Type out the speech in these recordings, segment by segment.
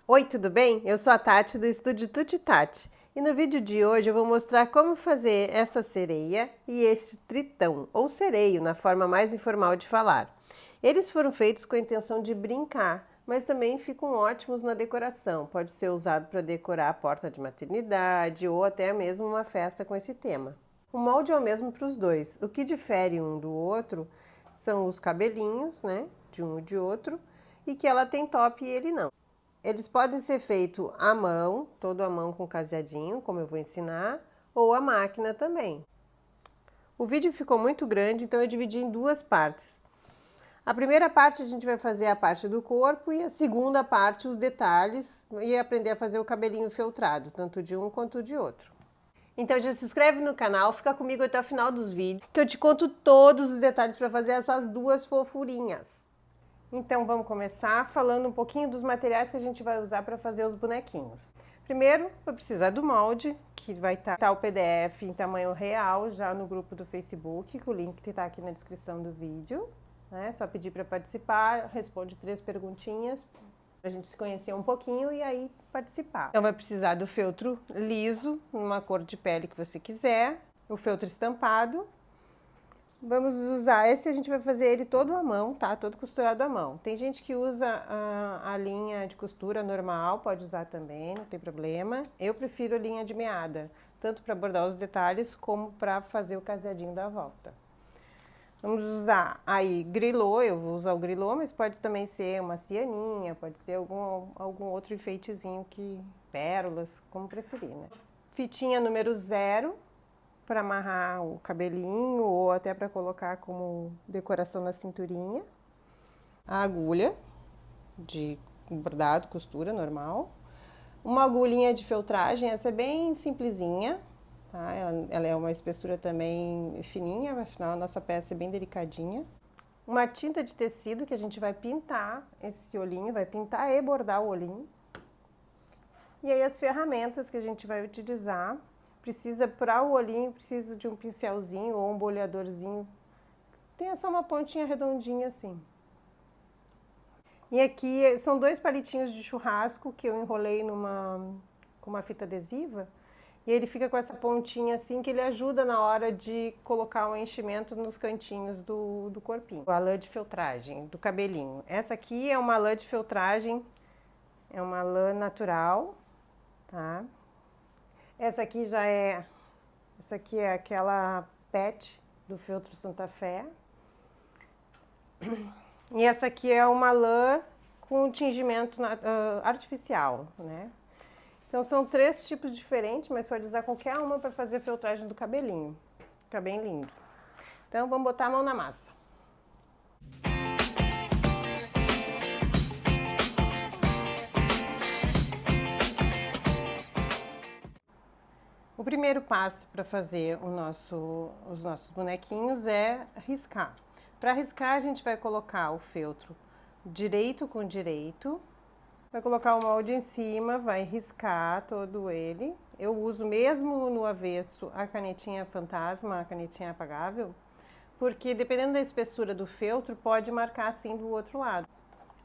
Oi, tudo bem? Eu sou a Tati do Estúdio Tuti Tati e no vídeo de hoje eu vou mostrar como fazer esta sereia e este tritão, ou sereio na forma mais informal de falar. Eles foram feitos com a intenção de brincar, mas também ficam ótimos na decoração. Pode ser usado para decorar a porta de maternidade ou até mesmo uma festa com esse tema. O molde é o mesmo para os dois. O que difere um do outro são os cabelinhos, né, de um e de outro, e que ela tem top e ele não. Eles podem ser feitos à mão, todo à mão com caseadinho, como eu vou ensinar, ou à máquina também. O vídeo ficou muito grande, então eu dividi em duas partes. A primeira parte a gente vai fazer a parte do corpo e a segunda parte os detalhes e aprender a fazer o cabelinho feltrado, tanto de um quanto de outro. Então já se inscreve no canal, fica comigo até o final dos vídeos, que eu te conto todos os detalhes para fazer essas duas fofurinhas. Então vamos começar falando um pouquinho dos materiais que a gente vai usar para fazer os bonequinhos. Primeiro, vou precisar do molde, que vai estar o PDF em tamanho real já no grupo do Facebook, que o link está aqui na descrição do vídeo. É só pedir para participar, responde 3 perguntinhas para a gente se conhecer um pouquinho e aí participar. Então vai precisar do feltro liso, numa cor de pele que você quiser, o feltro estampado. Vamos usar, esse a gente vai fazer ele todo à mão, tá? Todo costurado à mão. Tem gente que usa a linha de costura normal, pode usar também, não tem problema. Eu prefiro a linha de meada, tanto para bordar os detalhes como para fazer o caseadinho da volta. Vamos usar aí grilô, eu vou usar o grilô, mas pode também ser uma cianinha, pode ser algum outro enfeitezinho, pérolas, como preferir, né? Fitinha número 0. Para amarrar o cabelinho ou até para colocar como decoração na cinturinha. A agulha de bordado, costura normal. Uma agulhinha de feltragem, essa é bem simplesinha, tá? Ela é uma espessura também fininha, afinal a nossa peça é bem delicadinha. Uma tinta de tecido que a gente vai pintar esse olhinho, vai pintar e bordar o olhinho. E aí as ferramentas que a gente vai utilizar. Precisa, para o olhinho, precisa de um pincelzinho ou um boleadorzinho. Tem só uma pontinha redondinha assim. E aqui são 2 palitinhos de churrasco que eu enrolei com uma fita adesiva. E ele fica com essa pontinha assim que ele ajuda na hora de colocar o enchimento nos cantinhos do corpinho. A lã de feltragem do cabelinho. Essa aqui é uma lã de feltragem, é uma lã natural, tá? Essa aqui é aquela PET do feltro Santa Fé. E essa aqui é uma lã com tingimento artificial, né? Então são 3 tipos diferentes, mas pode usar qualquer uma para fazer a feltragem do cabelinho. Fica bem lindo. Então vamos botar a mão na massa. O primeiro passo para fazer os nossos bonequinhos é riscar. Para riscar, a gente vai colocar o feltro direito com direito, vai colocar o molde em cima, vai riscar todo ele. Eu uso mesmo no avesso a canetinha fantasma, a canetinha apagável, porque dependendo da espessura do feltro, pode marcar assim do outro lado.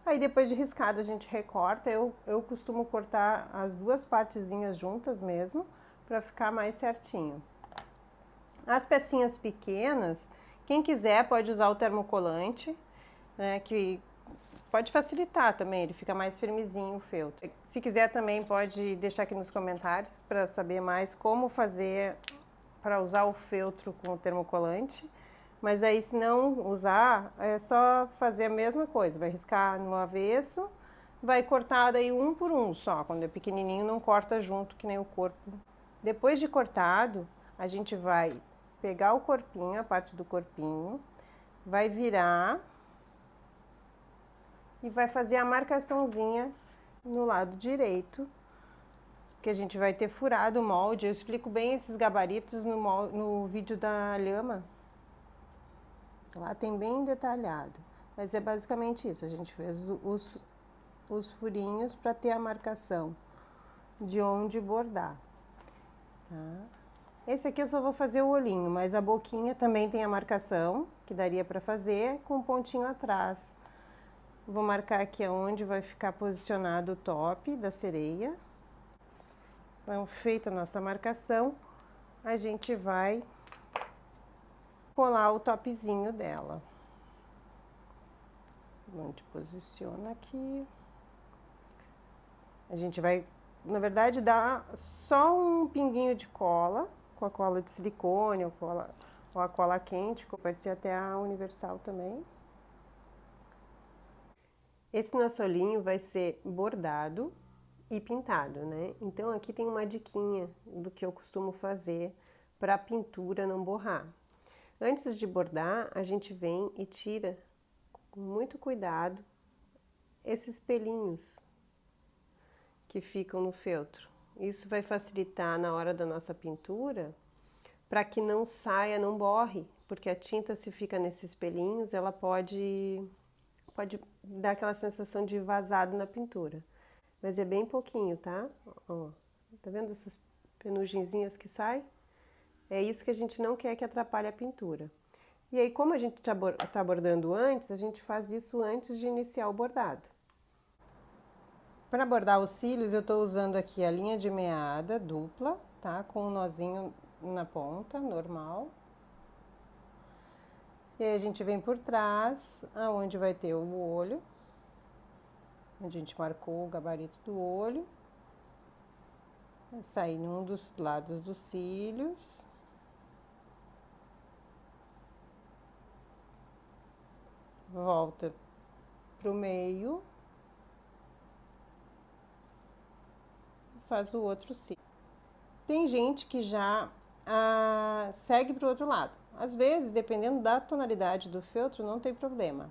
Aí depois de riscado a gente recorta, eu costumo cortar as 2 partezinhas juntas mesmo, para ficar mais certinho. As pecinhas pequenas, quem quiser pode usar o termocolante, né, que pode facilitar também, ele fica mais firmezinho o feltro. Se quiser também pode deixar aqui nos comentários para saber mais como fazer para usar o feltro com o termocolante. Mas aí se não usar, é só fazer a mesma coisa, vai riscar no avesso, vai cortar daí um por um só, quando é pequenininho não corta junto que nem o corpo. Depois de cortado, a gente vai pegar o corpinho, a parte do corpinho, vai virar e vai fazer a marcaçãozinha no lado direito, que a gente vai ter furado o molde. Eu explico bem esses gabaritos no vídeo da lhama. Lá tem bem detalhado, mas é basicamente isso. A gente fez os furinhos para ter a marcação de onde bordar. Tá? Esse aqui eu só vou fazer o olhinho, mas a boquinha também tem a marcação, que daria para fazer com um pontinho atrás Vou marcar aqui onde vai ficar posicionado o top da sereia. Então, feita a nossa marcação, a gente vai colar o topzinho dela. A gente posiciona aqui. A gente vai, na verdade, dar só um pinguinho de cola, com a cola de silicone ou a cola quente, que pode ser até a universal também. Esse nosso olhinho vai ser bordado e pintado, né? Então aqui tem uma diquinha do que eu costumo fazer para a pintura não borrar. Antes de bordar, a gente vem e tira com muito cuidado esses pelinhos que ficam no feltro. Isso vai facilitar na hora da nossa pintura para que não saia, não borre, porque a tinta, se fica nesses pelinhos, ela pode dar aquela sensação de vazado na pintura. Mas é bem pouquinho, tá? Ó, tá vendo essas penugenzinhas que saem? É isso que a gente não quer que atrapalhe a pintura. E aí, como a gente tá bordando antes, a gente faz isso antes de iniciar o bordado. Para bordar os cílios, eu estou usando aqui a linha de meada dupla, tá? Com um nozinho na ponta, normal. E aí a gente vem por trás, aonde vai ter o olho, onde a gente marcou o gabarito do olho. Vai sair num dos lados dos cílios. Volta pro meio. Faz o outro cílio. Tem gente que já segue pro outro lado. Às vezes, dependendo da tonalidade do feltro, não tem problema.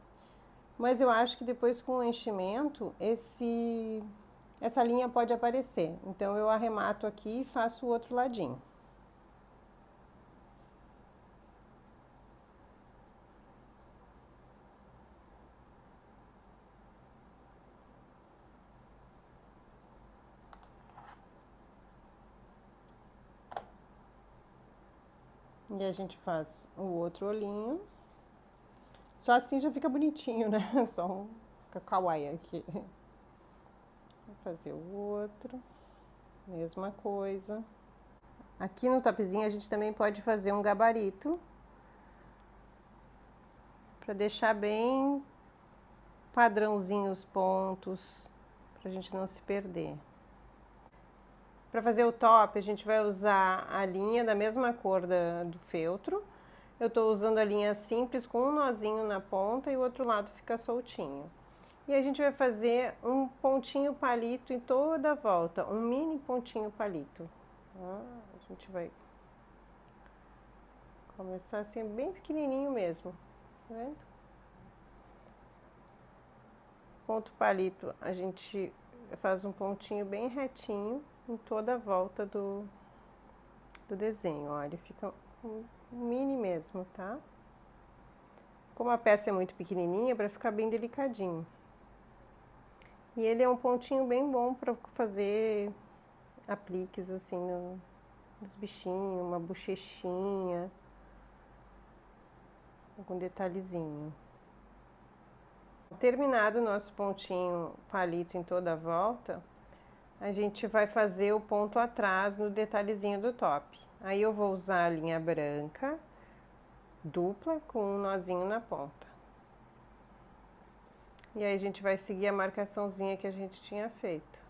Mas eu acho que depois com o enchimento, essa linha pode aparecer. Então eu arremato aqui e faço o outro ladinho. E a gente faz o outro olhinho. Só assim já fica bonitinho, né? Só fica kawaii aqui. Vou fazer o outro. Mesma coisa. Aqui no topzinho a gente também pode fazer um gabarito. Pra deixar bem padrãozinho os pontos. Pra gente não se perder. Para fazer o top, a gente vai usar a linha da mesma cor do feltro. Eu estou usando a linha simples com um nozinho na ponta e o outro lado fica soltinho. E a gente vai fazer um pontinho palito em toda a volta, um mini pontinho palito. A gente vai começar assim bem pequenininho mesmo, tá vendo? Ponto palito, a gente faz um pontinho bem retinho em toda a volta do desenho, ó, ele fica mini mesmo, tá? Como a peça é muito pequenininha, para ficar bem delicadinho. E ele é um pontinho bem bom para fazer apliques assim nos bichinhos, uma bochechinha, algum detalhezinho. Terminado o nosso pontinho palito em toda a volta, a gente vai fazer o ponto atrás no detalhezinho do top. Aí eu vou usar a linha branca dupla com um nozinho na ponta. E aí a gente vai seguir a marcaçãozinha que a gente tinha feito.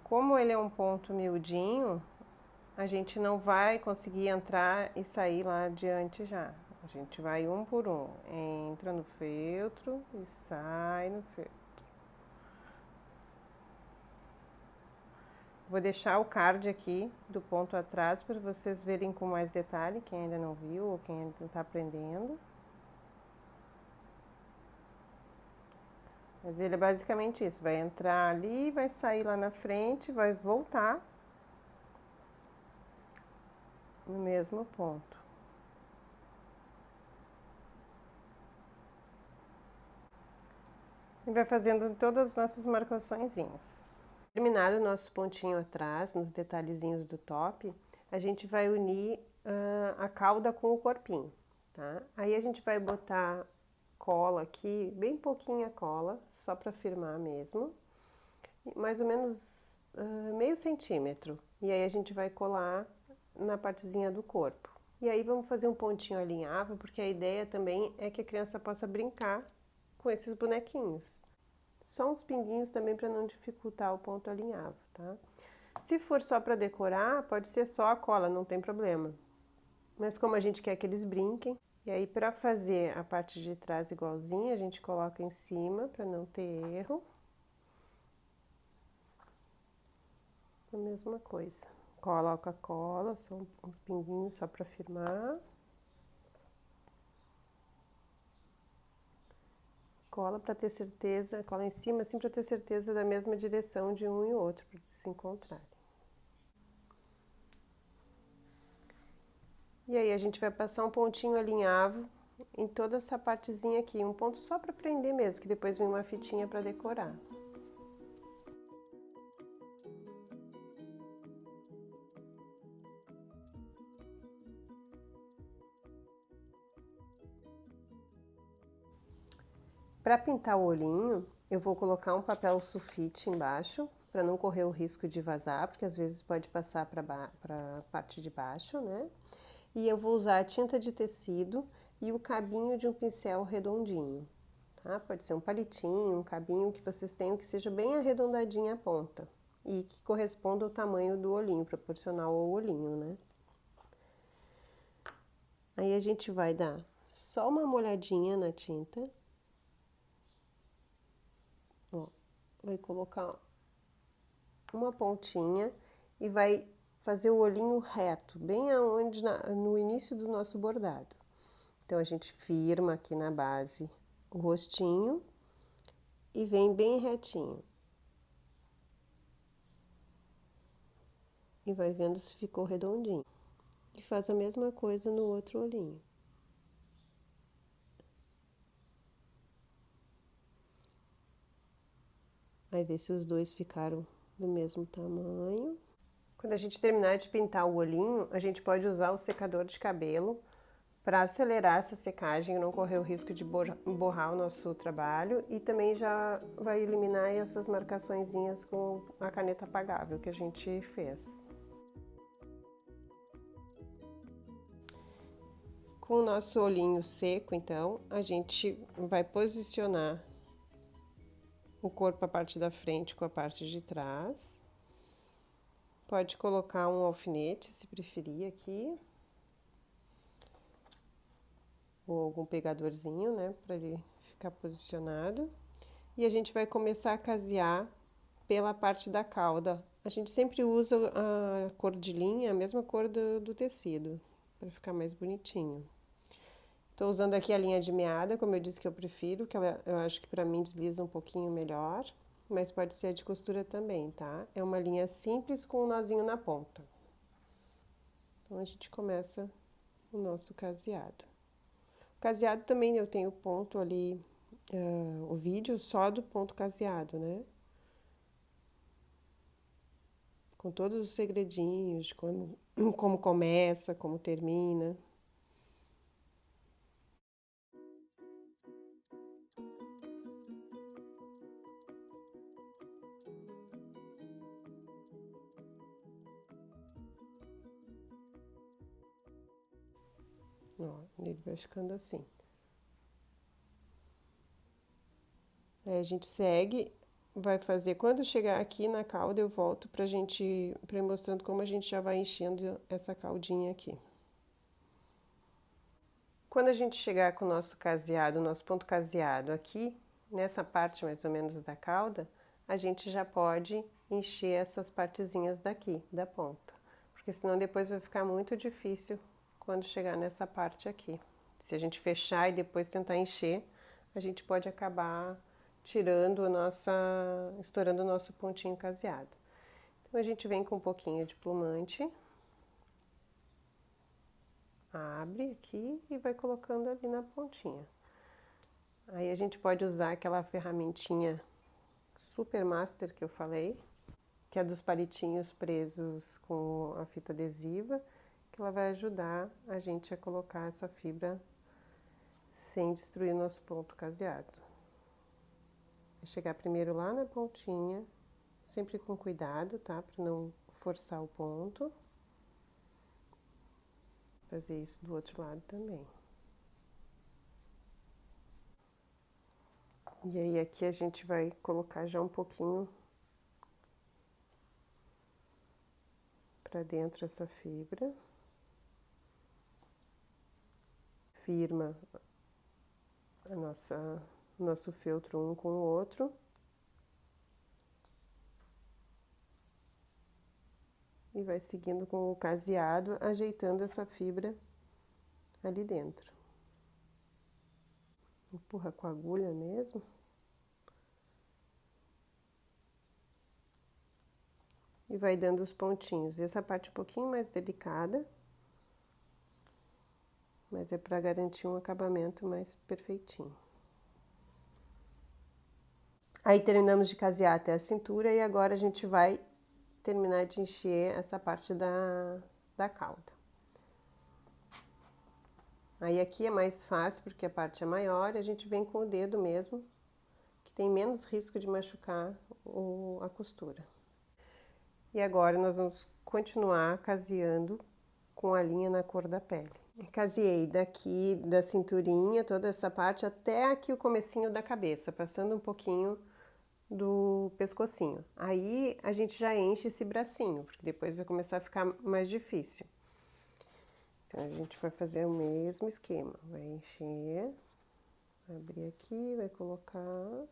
Como ele é um ponto miudinho, a gente não vai conseguir entrar e sair lá adiante já. A gente vai um por um. Entra no feltro e sai no feltro. Vou deixar o card aqui do ponto atrás para vocês verem com mais detalhe, quem ainda não viu ou quem ainda está aprendendo. Mas ele é basicamente isso, vai entrar ali, vai sair lá na frente, vai voltar no mesmo ponto. E vai fazendo todas as nossas marcaçõezinhas. Terminado o nosso pontinho atrás, nos detalhezinhos do top, a gente vai unir a cauda com o corpinho, tá? Aí a gente vai botar cola aqui, bem pouquinha cola, só para firmar mesmo, mais ou menos meio centímetro. E aí a gente vai colar na partezinha do corpo. E aí vamos fazer um pontinho alinhável, porque a ideia também é que a criança possa brincar com esses bonequinhos. Só uns pinguinhos também para não dificultar o ponto alinhável, tá? Se for só para decorar, pode ser só a cola, não tem problema. Mas como a gente quer que eles brinquem, e aí para fazer a parte de trás igualzinha, a gente coloca em cima para não ter erro. A mesma coisa. Coloca a cola, só uns pinguinhos só para firmar. Cola para ter certeza, cola em cima assim para ter certeza da mesma direção de um e outro, para se encontrarem. E aí a gente vai passar um pontinho alinhável em toda essa partezinha aqui, um ponto só para prender mesmo, que depois vem uma fitinha para decorar. Para pintar o olhinho, eu vou colocar um papel sulfite embaixo, para não correr o risco de vazar, porque às vezes pode passar para a parte de baixo, né? E eu vou usar a tinta de tecido e o cabinho de um pincel redondinho, tá? Pode ser um palitinho, um cabinho que vocês tenham que seja bem arredondadinha a ponta e que corresponda ao tamanho do olhinho, proporcional ao olhinho, né? Aí a gente vai dar só uma molhadinha na tinta. Ó, vai colocar uma pontinha e vai fazer o olhinho reto, bem aonde no início do nosso bordado. Então a gente firma aqui na base o rostinho e vem bem retinho. E vai vendo se ficou redondinho. E faz a mesma coisa no outro olhinho. Vai ver se os dois ficaram do mesmo tamanho. Quando a gente terminar de pintar o olhinho, a gente pode usar o secador de cabelo para acelerar essa secagem e não correr o risco de borrar o nosso trabalho, e também já vai eliminar essas marcaçõezinhas com a caneta apagável que a gente fez. Com o nosso olhinho seco, então, a gente vai posicionar o corpo, a parte da frente com a parte de trás. Pode colocar um alfinete, se preferir, aqui. Ou algum pegadorzinho, né, para ele ficar posicionado. E a gente vai começar a casear pela parte da cauda. A gente sempre usa a cor de linha, a mesma cor do tecido, para ficar mais bonitinho. Tô usando aqui a linha de meada, como eu disse que eu prefiro, que eu acho que para mim desliza um pouquinho melhor, mas pode ser a de costura também, tá? É uma linha simples com um nozinho na ponta. Então a gente começa o nosso caseado. O caseado também eu tenho ponto ali, o vídeo só do ponto caseado, né? Com todos os segredinhos, como começa, como termina. Ó, ele vai ficando assim. Aí a gente segue, vai fazer, quando chegar aqui na cauda eu volto pra ir mostrando como a gente já vai enchendo essa caudinha aqui. Quando a gente chegar com o nosso caseado, o nosso ponto caseado aqui, nessa parte mais ou menos da cauda, a gente já pode encher essas partezinhas daqui, da ponta. Porque senão depois vai ficar muito difícil quando chegar nessa parte aqui. Se a gente fechar e depois tentar encher, a gente pode acabar tirando estourando o nosso pontinho caseado. Então a gente vem com um pouquinho de plumante, abre aqui e vai colocando ali na pontinha. Aí a gente pode usar aquela ferramentinha Super Master que eu falei, que é dos palitinhos presos com a fita adesiva, que ela vai ajudar a gente a colocar essa fibra sem destruir o nosso ponto caseado. É chegar primeiro lá na pontinha, sempre com cuidado, tá? Para não forçar o ponto. Fazer isso do outro lado também. E aí aqui a gente vai colocar já um pouquinho para dentro essa fibra. Firma nosso feltro um com o outro. E vai seguindo com o caseado, ajeitando essa fibra ali dentro. Empurra com a agulha mesmo. E vai dando os pontinhos. Essa parte é um pouquinho mais delicada, mas é para garantir um acabamento mais perfeitinho. Aí terminamos de casear até a cintura e agora a gente vai terminar de encher essa parte da cauda. Aí aqui é mais fácil porque a parte é maior e a gente vem com o dedo mesmo, que tem menos risco de machucar a costura. E agora nós vamos continuar caseando com a linha na cor da pele. Caseei daqui da cinturinha, toda essa parte, até aqui o comecinho da cabeça, passando um pouquinho do pescocinho. Aí a gente já enche esse bracinho, porque depois vai começar a ficar mais difícil. Então a gente vai fazer o mesmo esquema, vai encher, vai abrir aqui, vai colocar,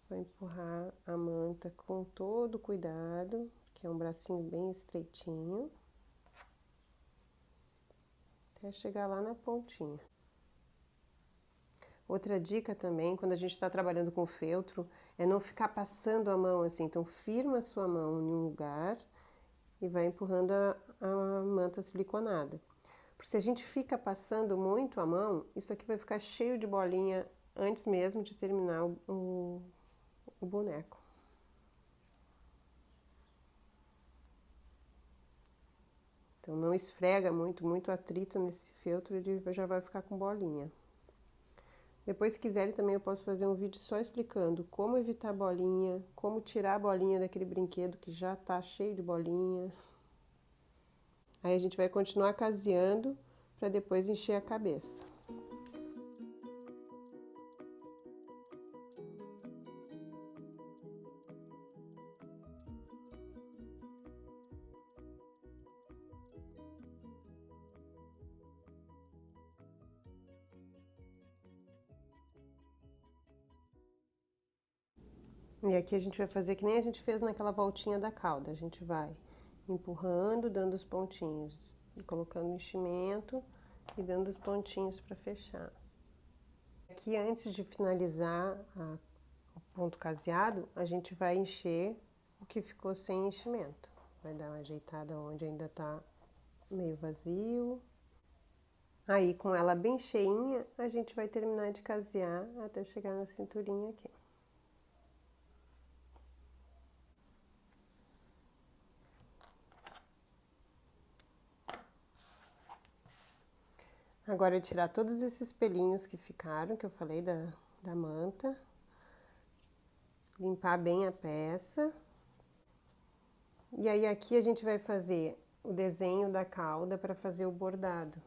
vai empurrar a manta com todo cuidado, que é um bracinho bem estreitinho, até chegar lá na pontinha. Outra dica também, quando a gente está trabalhando com feltro, é não ficar passando a mão assim. Então, firma a sua mão em um lugar e vai empurrando a manta siliconada. Porque se a gente fica passando muito a mão, isso aqui vai ficar cheio de bolinha antes mesmo de terminar o boneco. Então, não esfrega muito atrito nesse feltro, ele já vai ficar com bolinha. Depois, se quiserem, também eu posso fazer um vídeo só explicando como evitar bolinha, como tirar a bolinha daquele brinquedo que já tá cheio de bolinha. Aí a gente vai continuar caseando para depois encher a cabeça. E aqui a gente vai fazer que nem a gente fez naquela voltinha da cauda. A gente vai empurrando, dando os pontinhos, colocando enchimento e dando os pontinhos para fechar. Aqui, antes de finalizar o ponto caseado, a gente vai encher o que ficou sem enchimento. Vai dar uma ajeitada onde ainda tá meio vazio. Aí, com ela bem cheinha, a gente vai terminar de casear até chegar na cinturinha aqui. Agora, tirar todos esses pelinhos que ficaram, que eu falei da manta. Limpar bem a peça. E aí, aqui a gente vai fazer o desenho da cauda para fazer o bordado.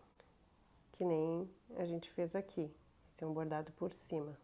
Que nem a gente fez aqui. Esse é um bordado por cima.